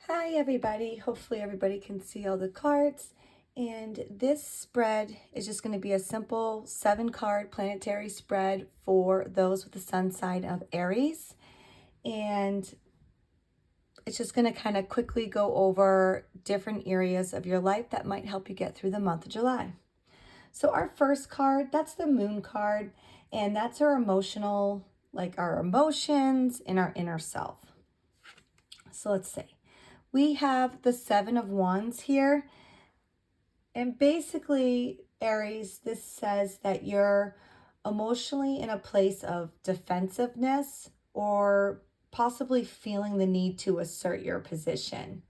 Hi everybody, hopefully everybody can see all the cards. And this spread is just going to be a simple 7 card planetary spread for those with the sun sign of Aries. And it's just going to kind of quickly go over different areas of your life that might help you get through the month of July. So our first card, that's the moon card, and that's our emotional, like our emotions and our inner self. So let's see. We have the 7 of Wands here. And basically, Aries, this says that you're emotionally in a place of defensiveness or possibly feeling the need to assert your position.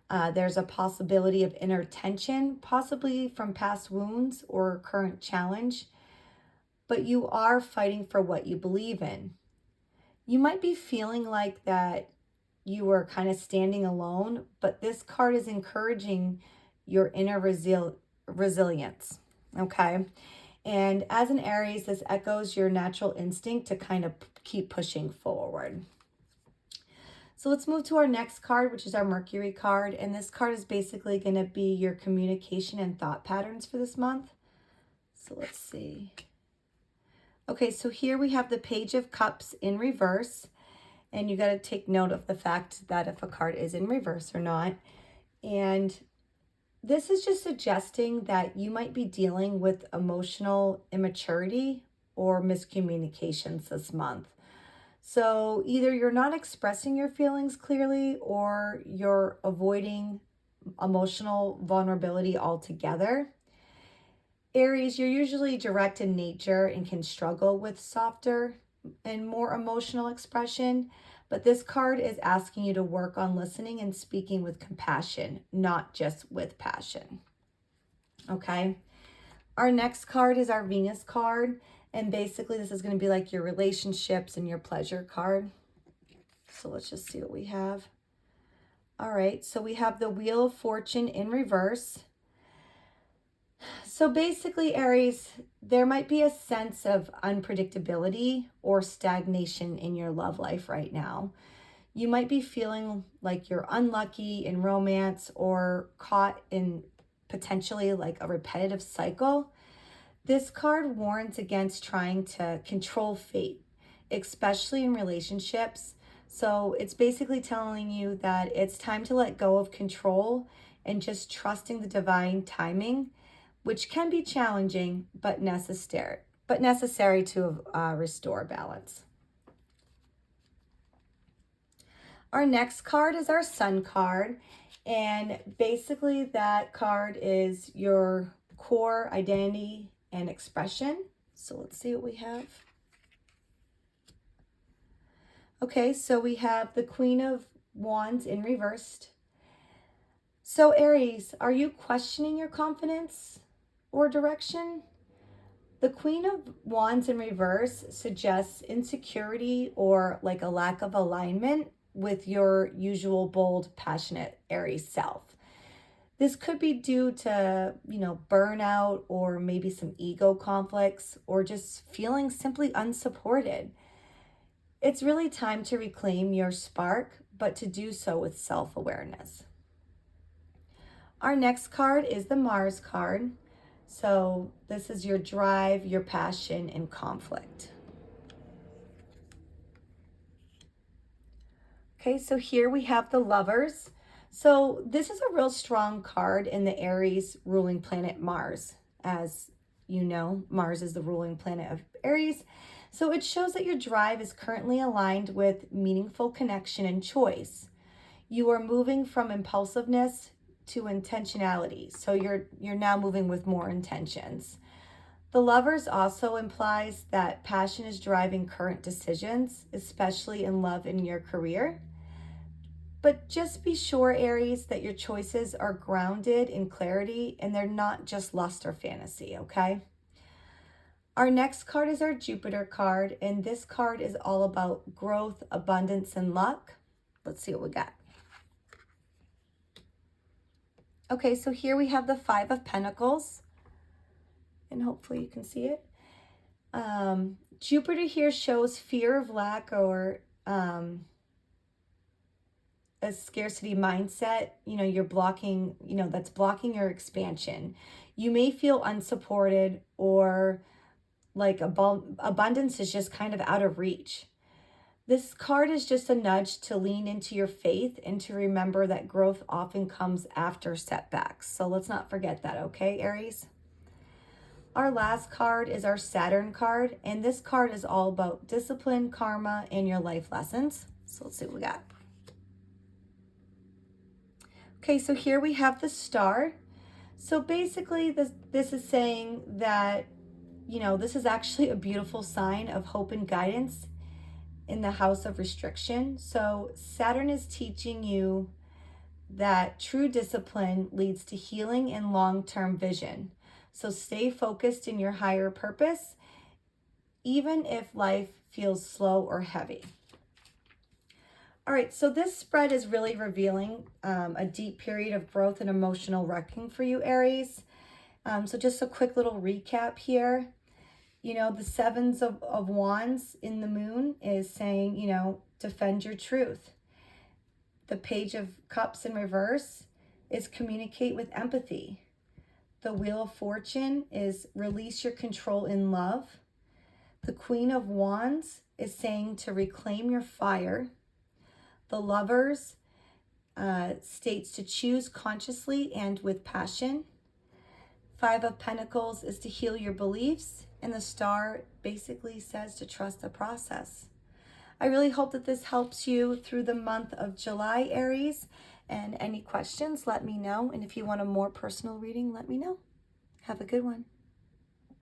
There's a possibility of inner tension, possibly from past wounds or current challenge, but you are fighting for what you believe in. You might be feeling like that you are kind of standing alone, but this card is encouraging your inner resilience. Okay. And as an Aries, this echoes your natural instinct to kind of keep pushing forward. So let's move to our next card, which is our Mercury card. And this card is basically going to be your communication and thought patterns for this month. So let's see. Okay, so here we have the Page of Cups in reverse. And you got to take note of the fact that if a card is in reverse or not. And this is just suggesting that you might be dealing with emotional immaturity or miscommunications this month. So either you're not expressing your feelings clearly or you're avoiding emotional vulnerability altogether. Aries, you're usually direct in nature and can struggle with softer and more emotional expression, but this card is asking you to work on listening and speaking with compassion, not just with passion. Okay. Our next card is our Venus card, and basically this is going to be like your relationships and your pleasure card. So let's just see what we have. All right, so we have the Wheel of Fortune in reverse. So basically, Aries, there might be a sense of unpredictability or stagnation in your love life right now. You might be feeling like you're unlucky in romance or caught in potentially like a repetitive cycle. This card warns against trying to control fate, especially in relationships. So it's basically telling you that it's time to let go of control and just trusting the divine timing, which can be challenging but necessary to restore balance. Our next card is our Sun card, and basically that card is your core identity and expression. So let's see what we have. Okay, so we have the Queen of Wands in reversed. So Aries, are you questioning your confidence or direction? The Queen of Wands in reverse suggests insecurity or like a lack of alignment with your usual bold, passionate Aries self. This could be due to, burnout or maybe some ego conflicts or just feeling simply unsupported. It's really time to reclaim your spark, but to do so with self-awareness. Our next card is the Mars card. So this is your drive, your passion, and conflict. Okay, so here we have the Lovers. So this is a real strong card in the Aries ruling planet Mars. As you know, Mars is the ruling planet of Aries. So it shows that your drive is currently aligned with meaningful connection and choice. You are moving from impulsiveness to intentionality. So you're now moving with more intentions. The Lovers also implies that passion is driving current decisions, especially in love and your career. But just be sure, Aries, that your choices are grounded in clarity and they're not just lust or fantasy, okay? Our next card is our Jupiter card, and this card is all about growth, abundance, and luck. Let's see what we got. Okay, so here we have the Five of Pentacles, and hopefully you can see it. Jupiter here shows fear of lack or a scarcity mindset, you're blocking, that's blocking your expansion. You may feel unsupported or like abundance is just kind of out of reach. This card is just a nudge to lean into your faith and to remember that growth often comes after setbacks. So let's not forget that, okay, Aries? Our last card is our Saturn card, and this card is all about discipline, karma, and your life lessons. So let's see what we got. Okay, so here we have the star. So basically this is saying that, this is actually a beautiful sign of hope and guidance in the house of restriction. So Saturn is teaching you that true discipline leads to healing and long-term vision. So stay focused in your higher purpose, even if life feels slow or heavy. All right, so this spread is really revealing a deep period of growth and emotional reckoning for you, Aries. So just a quick little recap here. The sevens of wands in the moon is saying, defend your truth. The page of cups in reverse is communicate with empathy. The wheel of fortune is release your control in love. The queen of wands is saying to reclaim your fire. The lovers states to choose consciously and with passion. Five of Pentacles is to heal your beliefs, and the star basically says to trust the process. I really hope that this helps you through the month of July, Aries. And any questions, let me know. And if you want a more personal reading, let me know. Have a good one.